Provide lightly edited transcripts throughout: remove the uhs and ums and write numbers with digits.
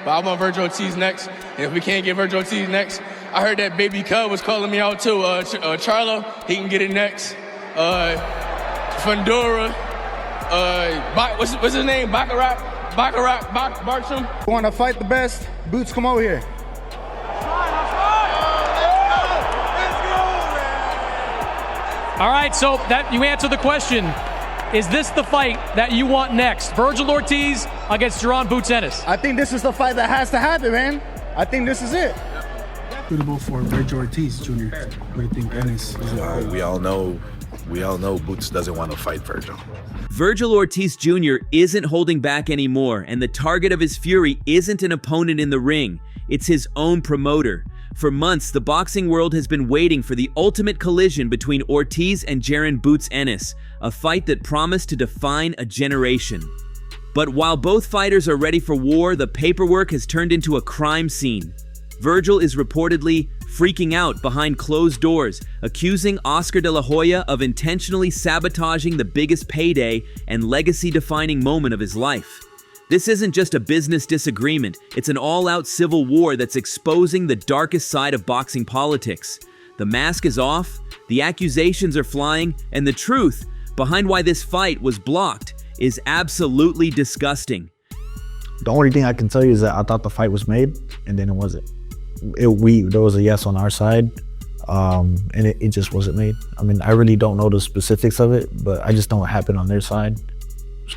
but I want Vergil Ortiz next. And if we can't get Vergil Ortiz next, I heard that Baby Cub was calling me out too. Charlo, he can get it next. Fundora, what's his name? Boardroom. Want to fight the best? Boots, come over here. All right, so that you answered the question. Is this the fight that you want next? Vergil Ortiz against Jaron Boots Ennis. I think this is the fight that has to happen, man. I think this is it. Suitable for Vergil Ortiz, Jr. What do you think, Ennis? We all know Boots doesn't want to fight Vergil. Vergil Ortiz Jr. isn't holding back anymore, and the target of his fury isn't an opponent in the ring. It's his own promoter. For months, the boxing world has been waiting for the ultimate collision between Ortiz and Jaron Boots Ennis, a fight that promised to define a generation. But while both fighters are ready for war, the paperwork has turned into a crime scene. Vergil is reportedly freaking out behind closed doors, accusing Oscar de la Hoya of intentionally sabotaging the biggest payday and legacy-defining moment of his life. This isn't just a business disagreement, it's an all-out civil war that's exposing the darkest side of boxing politics. The mask is off, the accusations are flying, and the truth behind why this fight was blocked is absolutely disgusting. The only thing I can tell you is that I thought the fight was made, and then it wasn't. There was a yes on our side, and it just wasn't made. I mean, I really don't know the specifics of it, but I just know what happened on their side.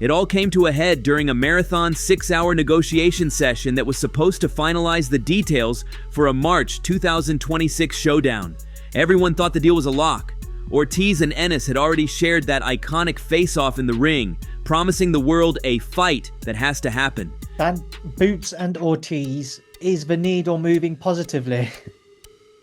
It all came to a head during a marathon 6-hour negotiation session that was supposed to finalize the details for a March 2026 showdown. Everyone thought the deal was a lock. Ortiz and Ennis had already shared that iconic face-off in the ring, promising the world a fight that has to happen. And Boots and Ortiz, is the needle moving positively?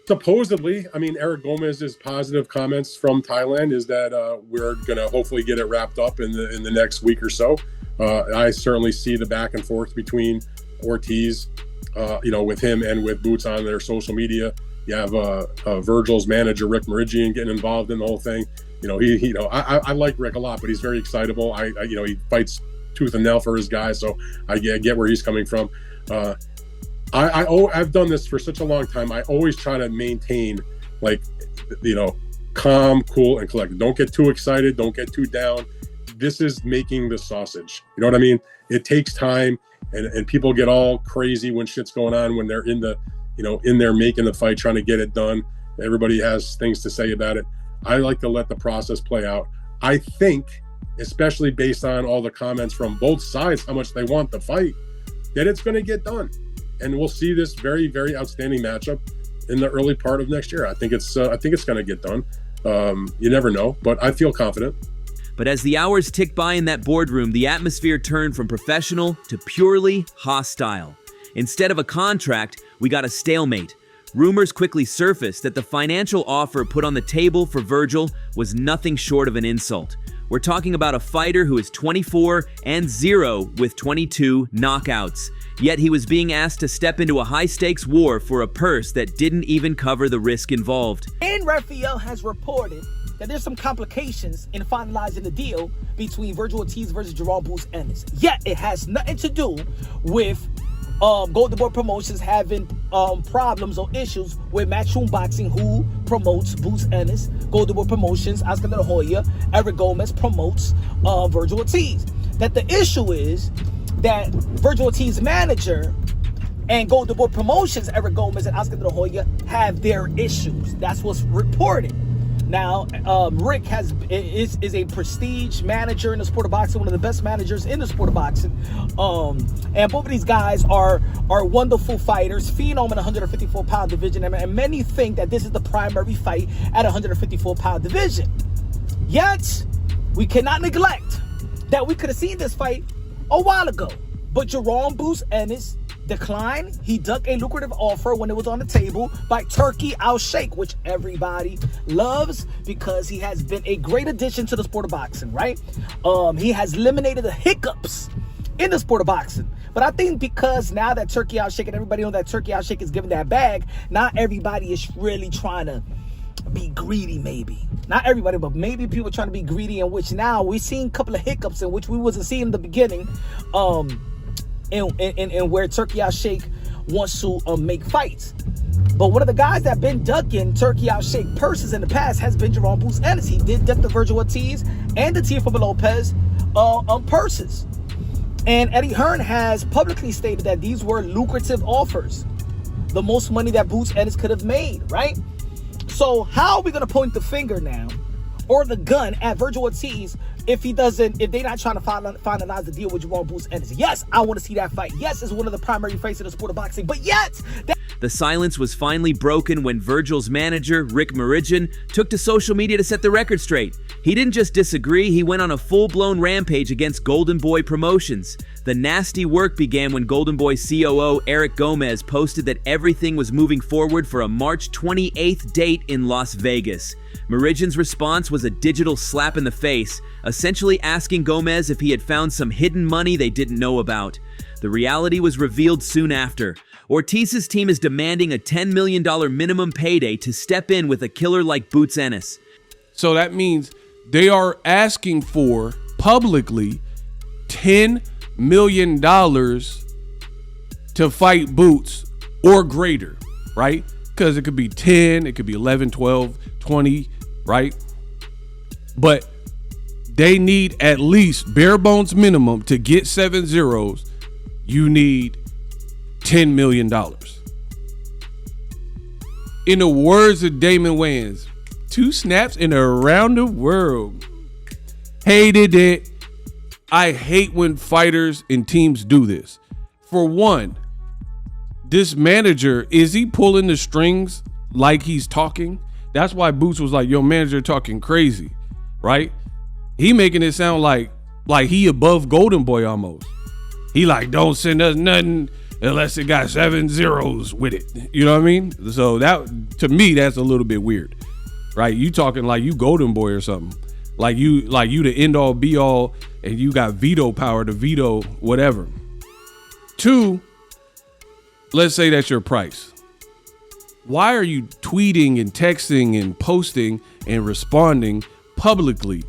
Supposedly, I mean, Eric Gomez's positive comments from Thailand is that we're going to hopefully get it wrapped up in the next week or so. I certainly see the back and forth between Ortiz, with him and with Boots on their social media. You have Vergil's manager, Rick Meridian, getting involved in the whole thing. I like Rick a lot, but he's very excitable. He fights tooth and nail for his guys, so I get where he's coming from. I've done this for such a long time. I always try to maintain, calm, cool, and collected. Don't get too excited. Don't get too down. This is making the sausage. You know what I mean? It takes time, and people get all crazy when shit's going on, when they're in there making the fight, trying to get it done. Everybody has things to say about it. I like to let the process play out. I think, especially based on all the comments from both sides, how much they want the fight, that it's going to get done. And we'll see this very, very outstanding matchup in the early part of next year. I think it's going to get done. You never know, but I feel confident. But as the hours ticked by in that boardroom, the atmosphere turned from professional to purely hostile. Instead of a contract, we got a stalemate. Rumors quickly surfaced that the financial offer put on the table for Vergil was nothing short of an insult. We're talking about a fighter who is 24-0 with 22 knockouts. Yet he was being asked to step into a high-stakes war for a purse that didn't even cover the risk involved. And Raphael has reported that there's some complications in finalizing the deal between Vergil Ortiz versus Jaron Boots Ennis. Yet it has nothing to do with Golden Boy Promotions having problems or issues with Matchroom Boxing, who promotes Boots Ennis. Golden Boy Promotions, Oscar de la Hoya, Eric Gomez promotes Vergil Ortiz. That the issue is that Vergil Ortiz's manager and Golden Boy Promotions, Eric Gomez and Oscar de la Hoya, have their issues. That's what's reported. Now, Rick is a prestige manager in the sport of boxing, one of the best managers in the sport of boxing. And both of these guys are wonderful fighters, phenom in the 154-pound division, and many think that this is the primary fight at 154-pound division. Yet, we cannot neglect that we could have seen this fight a while ago. But Jaron Boots Ennis declined. He ducked a lucrative offer when it was on the table by Turki Al-Sheikh, which everybody loves because he has been a great addition to the sport of boxing, right? He has eliminated the hiccups in the sport of boxing. But I think because now that Turki Al-Sheikh and everybody knows that Turki Al-Sheikh is giving that bag, not everybody is really trying to be greedy, maybe. Not everybody, but maybe people trying to be greedy, in which now we've seen a couple of hiccups in which we wasn't seeing in the beginning. and where Turkey Al Sheikh wants to make fights. But one of the guys that been ducking Turkey Al Sheikh purses in the past has been Jerome Boots Ennis. He did duck the Vergil Ortiz and the Teofimo Lopez purses. And Eddie Hearn has publicly stated that these were lucrative offers. The most money that Boots Ennis could have made, right? So how are we going to point the finger now, or the gun, at Vergil Ortiz if they're not trying to finalize the deal with Jerome Boots Ennis? Yes, I want to see that fight. Yes, it's one of the primary fights in the sport of boxing. But yet, the silence was finally broken when Vergil's manager, Rick Meridian, took to social media to set the record straight. He didn't just disagree, he went on a full-blown rampage against Golden Boy Promotions. The nasty work began when Golden Boy's COO, Eric Gomez, posted that everything was moving forward for a March 28th date in Las Vegas. Meridian's response was a digital slap in the face, essentially asking Gomez if he had found some hidden money they didn't know about. The reality was revealed soon after. Ortiz's team is demanding a $10 million minimum payday to step in with a killer like Boots Ennis. So that means they are asking for, publicly, $10 million to fight Boots or greater, right? Because it could be 10, it could be 11, 12, 20, right? But they need at least bare bones minimum to get 7 zeros. You need $10 million. In the words of Damon Wayans, 2 snaps and around the world. Hated it. I hate when fighters and teams do this. For one, this manager, is he pulling the strings like he's talking? That's why Boots was like, yo, manager talking crazy, right? He making it sound like he above Golden Boy almost. He like, don't send us nothing unless it got 7 zeros with it. You know what I mean? So that, to me, that's a little bit weird, right? You talking like you Golden Boy or something. Like you the end all be all, and you got veto power to veto whatever. 2, let's say that's your price. Why are you tweeting and texting and posting and responding publicly?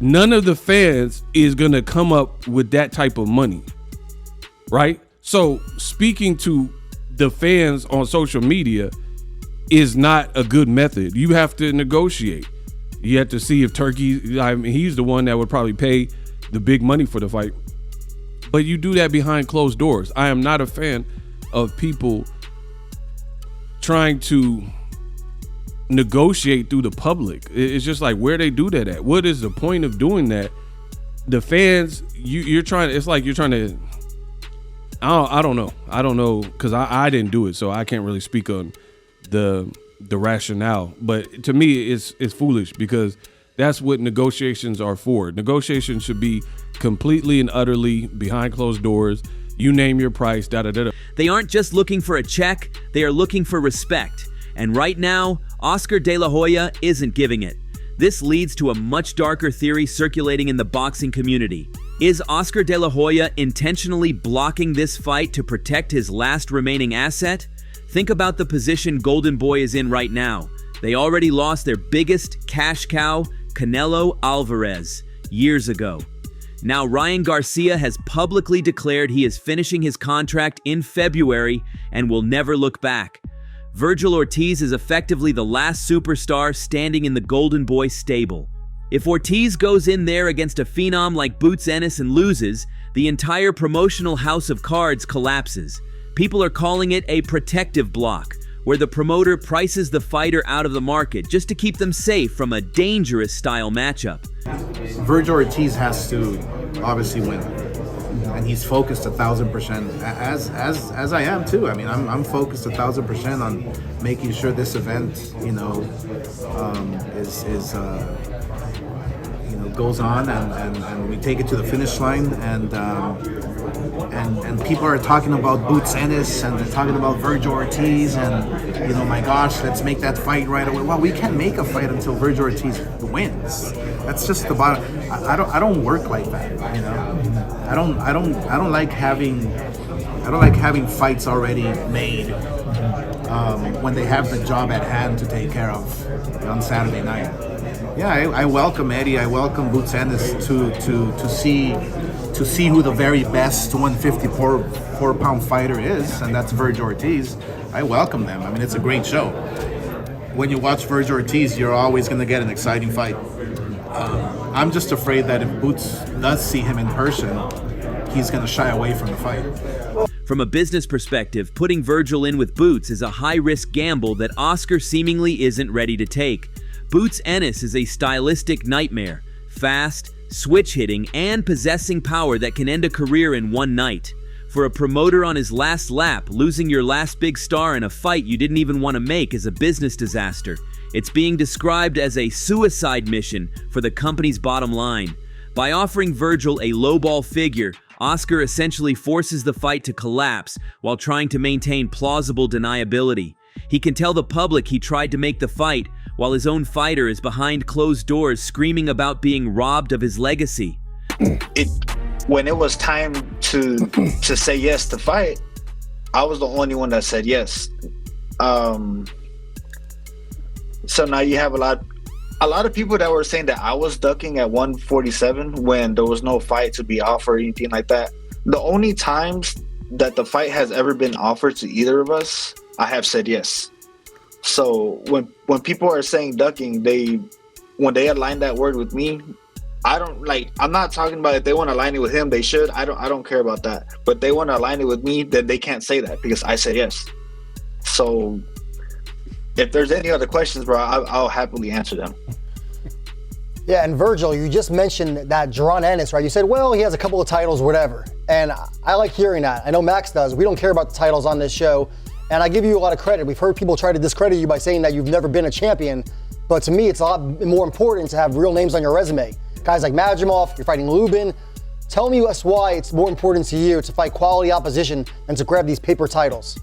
None of the fans is going to come up with that type of money, right? So speaking to the fans on social media is not a good method. You have to negotiate. You have to see if Turkey, I mean, he's the one that would probably pay the big money for the fight. But you do that behind closed doors. I am not a fan of people trying to negotiate through the public. It's just like, where they do that at? What is the point of doing that? The fans, you're trying, it's like you're trying to, I don't know, because I didn't do it, so I can't really speak on the rationale. But to me, it's foolish, because that's what negotiations are for. Negotiations should be completely and utterly behind closed doors. You name your price, da-da-da-da. They aren't just looking for a check, they are looking for respect. And right now, Oscar De La Hoya isn't giving it. This leads to a much darker theory circulating in the boxing community. Is Oscar De La Hoya intentionally blocking this fight to protect his last remaining asset? Think about the position Golden Boy is in right now. They already lost their biggest cash cow, Canelo Alvarez, years ago. Now Ryan Garcia has publicly declared he is finishing his contract in February and will never look back. Vergil Ortiz is effectively the last superstar standing in the Golden Boy stable. If Ortiz goes in there against a phenom like Boots Ennis and loses, the entire promotional house of cards collapses. People are calling it a protective block, where the promoter prices the fighter out of the market just to keep them safe from a dangerous style matchup. Vergil Ortiz has to obviously win, and he's focused 1,000%, as I am too. I mean, I'm focused 1,000% on making sure this event, goes on, and we take it to the finish line, and people are talking about Boots Ennis, and they're talking about Vergil Ortiz, and my gosh, let's make that fight right away. Well, we can't make a fight until Vergil Ortiz wins. That's just the bottom. I don't work like that. I don't like having fights already made when they have the job at hand to take care of on Saturday night. Yeah, I welcome Eddie. I welcome Boots Ennis to see to see who the very best 154 pound fighter is, and that's Vergil Ortiz, I welcome them. I mean, it's a great show. When you watch Vergil Ortiz, you're always going to get an exciting fight. I'm just afraid that if Boots does see him in person, he's going to shy away from the fight. From a business perspective, putting Vergil in with Boots is a high-risk gamble that Oscar seemingly isn't ready to take. Boots Ennis is a stylistic nightmare, fast, switch-hitting, and possessing power that can end a career in one night. For a promoter on his last lap, losing your last big star in a fight you didn't even want to make is a business disaster. It's being described as a suicide mission for the company's bottom line. By offering Vergil a lowball figure, Oscar essentially forces the fight to collapse while trying to maintain plausible deniability. He can tell the public he tried to make the fight, while his own fighter is behind closed doors screaming about being robbed of his legacy. When it was time to say yes to fight, I was the only one that said yes. So now you have a lot of people that were saying that I was ducking at 147 when there was no fight to be offered or anything like that. The only times that the fight has ever been offered to either of us, I have said yes. So when people are saying ducking, when they align that word with me, I'm not talking about if they want to align it with him, they should. I don't care about that. But they want to align it with me, then they can't say that because I said yes. So if there's any other questions, bro, I'll happily answer them. Yeah, and Vergil, you just mentioned that Jaron Ennis, right? You said, well, he has a couple of titles, whatever. And I like hearing that. I know Max does. We don't care about the titles on this show. And I give you a lot of credit. We've heard people try to discredit you by saying that you've never been a champion. But to me, it's a lot more important to have real names on your resume. Guys like Madrimov, you're fighting Lubin. Tell me why it's more important to you to fight quality opposition than to grab these paper titles.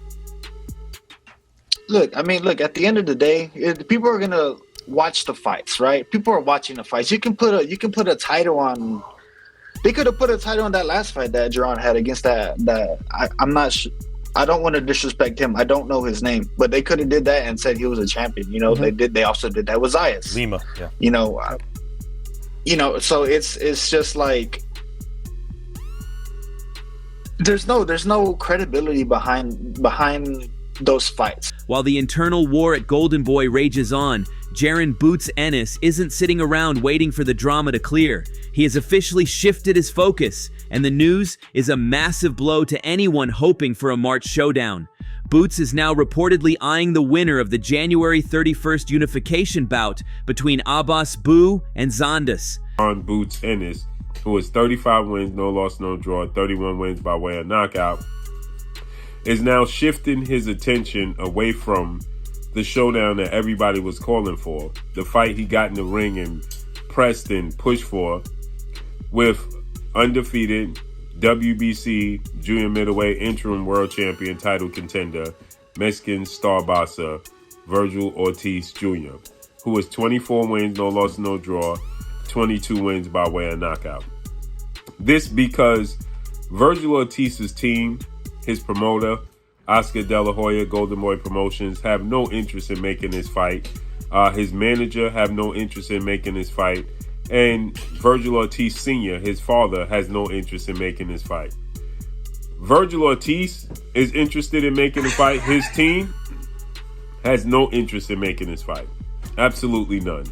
Look, at the end of the day, people are gonna watch the fights, right? People are watching the fights. You can put a title on. They could have put a title on that last fight that Jaron had against I'm not sure. I don't want to disrespect him. I don't know his name, but they could have did that and said he was a champion. You know, They also did that with Zayas. Lima, yeah. So it's just like there's no credibility behind those fights. While the internal war at Golden Boy rages on, Jaron Boots Ennis isn't sitting around waiting for the drama to clear. He has officially shifted his focus, and the news is a massive blow to anyone hoping for a March showdown. Boots is now reportedly eyeing the winner of the January 31st unification bout between Abbas Boo and Zondas. On Boots Ennis, who has 35 wins, no loss, no draw, 31 wins by way of knockout, is now shifting his attention away from the showdown that everybody was calling for, the fight he got in the ring and pressed and pushed for with undefeated WBC junior middleweight interim world champion title contender, Mexican star boxer Vergil Ortiz Jr., who has 24 wins, no loss, no draw, 22 wins by way of knockout. This because Vergil Ortiz's team, his promoter, Oscar De La Hoya, Golden Boy Promotions, have no interest in making this fight. His manager have no interest in making this fight. And Vergil Ortiz Sr., his father, has no interest in making this fight. Vergil Ortiz is interested in making the fight. His team has no interest in making this fight. Absolutely none.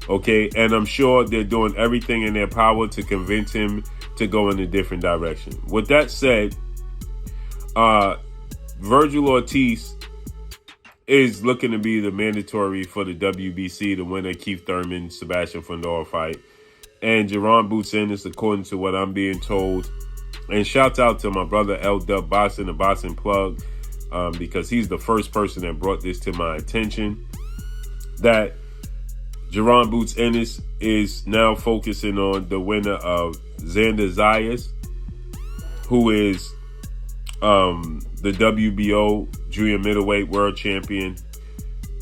Okay? And I'm sure they're doing everything in their power to convince him to go in a different direction. With that said, Vergil Ortiz is looking to be the mandatory for the WBC, the winner Keith Thurman, Sebastian Fundora fight. And Jaron Boots Ennis, according to what I'm being told. And shouts out to my brother L-Dub Boxing, the Boxing Plug, because he's the first person that brought this to my attention. That Jaron Boots Ennis is now focusing on the winner of Xander Zayas, who is the WBO junior middleweight world champion,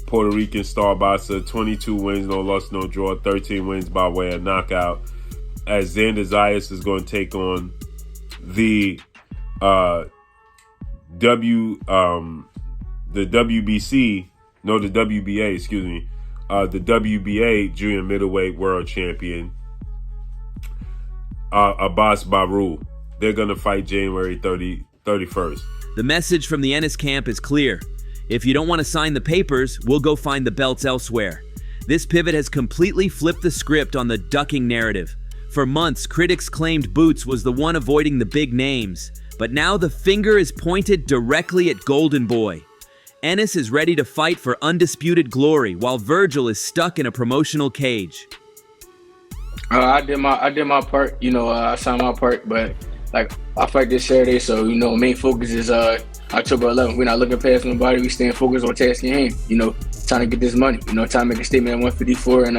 Puerto Rican star boxer, 22 wins, no loss, no draw, 13 wins by way of knockout, as Xander Zayas is going to take on the WBA junior middleweight world champion, Abbas Baru. They're going to fight January 31st. The message from the Ennis camp is clear. If you don't want to sign the papers, we'll go find the belts elsewhere. This pivot has completely flipped the script on the ducking narrative. For months, critics claimed Boots was the one avoiding the big names, but now the finger is pointed directly at Golden Boy. Ennis is ready to fight for undisputed glory, while Vergil is stuck in a promotional cage. I did my part. I signed my part, but I fight this Saturday, so main focus is October 11th. We're not looking past nobody. We staying focused on task in hand. Trying to get this money. Trying to make a statement at 154, and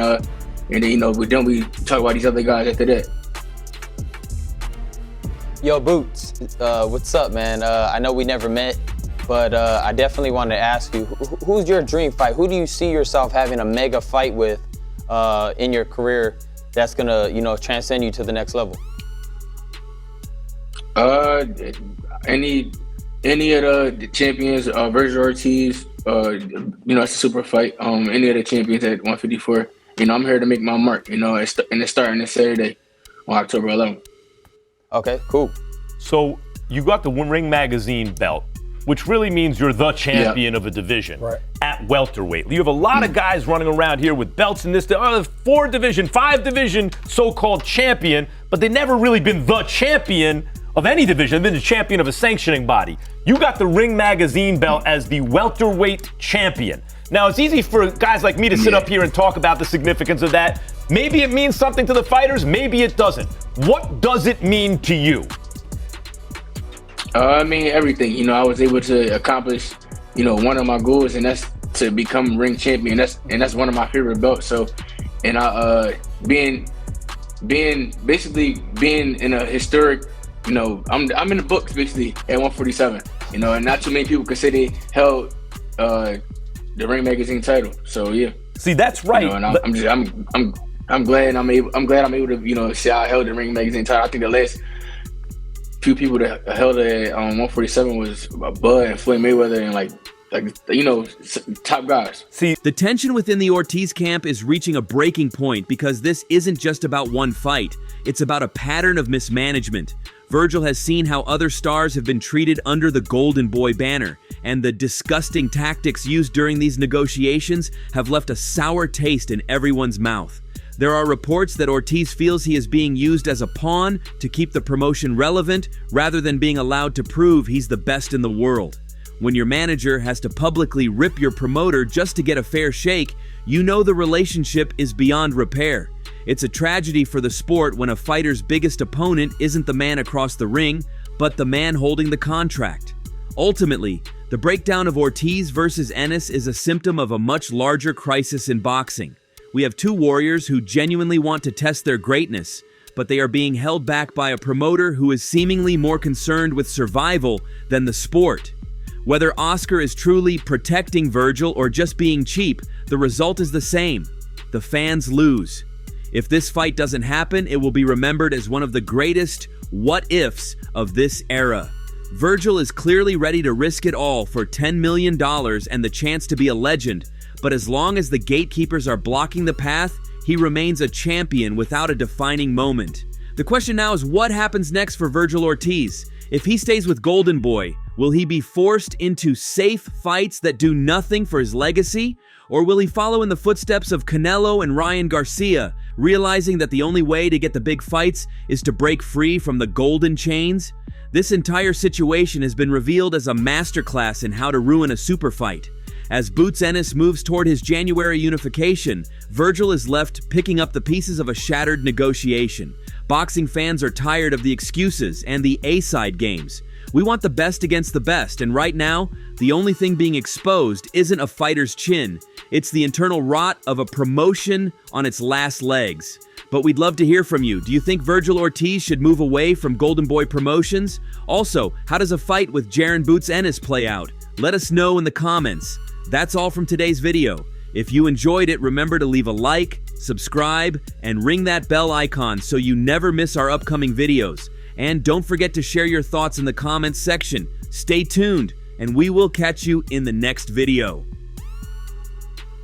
then we talk about these other guys after that. Yo, Boots, what's up, man? I know we never met, but I definitely wanted to ask you, who's your dream fight? Who do you see yourself having a mega fight with in your career that's gonna, transcend you to the next level? Any of the champions, Vergil Ortiz, it's a super fight. Any of the champions at 154. I'm here to make my mark. And it's starting this Saturday on October 11th. Okay, cool. So you got the Ring Magazine belt, which really means you're the champion of a division at welterweight. You have a lot of guys running around here with belts in this, 5 division so-called champion, but they've never really been the champion of any division. They've been the champion of a sanctioning body. You got the Ring Magazine belt as the welterweight champion. Now, it's easy for guys like me to sit up here and talk about the significance of that. Maybe it means something to the fighters, maybe it doesn't. What does it mean to you? Everything. I was able to accomplish, one of my goals, and that's to become ring champion. That's one of my favorite belts. So, and being in a historic, I'm in the books basically at 147. And not too many people could say they held the Ring Magazine title. So yeah. See, that's right. And I'm glad I'm able to say I held the Ring Magazine title. I think the last few people that held it at 147 was Bud and Floyd Mayweather and top guys. See, the tension within the Ortiz camp is reaching a breaking point because this isn't just about one fight. It's about a pattern of mismanagement. Vergil has seen how other stars have been treated under the Golden Boy banner, and the disgusting tactics used during these negotiations have left a sour taste in everyone's mouth. There are reports that Ortiz feels he is being used as a pawn to keep the promotion relevant rather than being allowed to prove he's the best in the world. When your manager has to publicly rip your promoter just to get a fair shake, you know the relationship is beyond repair. It's a tragedy for the sport when a fighter's biggest opponent isn't the man across the ring, but the man holding the contract. Ultimately, the breakdown of Ortiz versus Ennis is a symptom of a much larger crisis in boxing. We have two warriors who genuinely want to test their greatness, but they are being held back by a promoter who is seemingly more concerned with survival than the sport. Whether Oscar is truly protecting Vergil or just being cheap, the result is the same. The fans lose. If this fight doesn't happen, it will be remembered as one of the greatest what-ifs of this era. Vergil is clearly ready to risk it all for $10 million and the chance to be a legend, but as long as the gatekeepers are blocking the path, he remains a champion without a defining moment. The question now is what happens next for Vergil Ortiz? If he stays with Golden Boy, will he be forced into safe fights that do nothing for his legacy? Or will he follow in the footsteps of Canelo and Ryan Garcia, realizing that the only way to get the big fights is to break free from the golden chains? This entire situation has been revealed as a masterclass in how to ruin a super fight. As Boots Ennis moves toward his January unification, Vergil is left picking up the pieces of a shattered negotiation. Boxing fans are tired of the excuses and the A-side games. We want the best against the best, and right now, the only thing being exposed isn't a fighter's chin. It's the internal rot of a promotion on its last legs. But we'd love to hear from you. Do you think Vergil Ortiz should move away from Golden Boy Promotions? Also, how does a fight with Jaron Boots Ennis play out? Let us know in the comments. That's all from today's video. If you enjoyed it, remember to leave a like, subscribe, and ring that bell icon so you never miss our upcoming videos. And don't forget to share your thoughts in the comments section. Stay tuned, and we will catch you in the next video.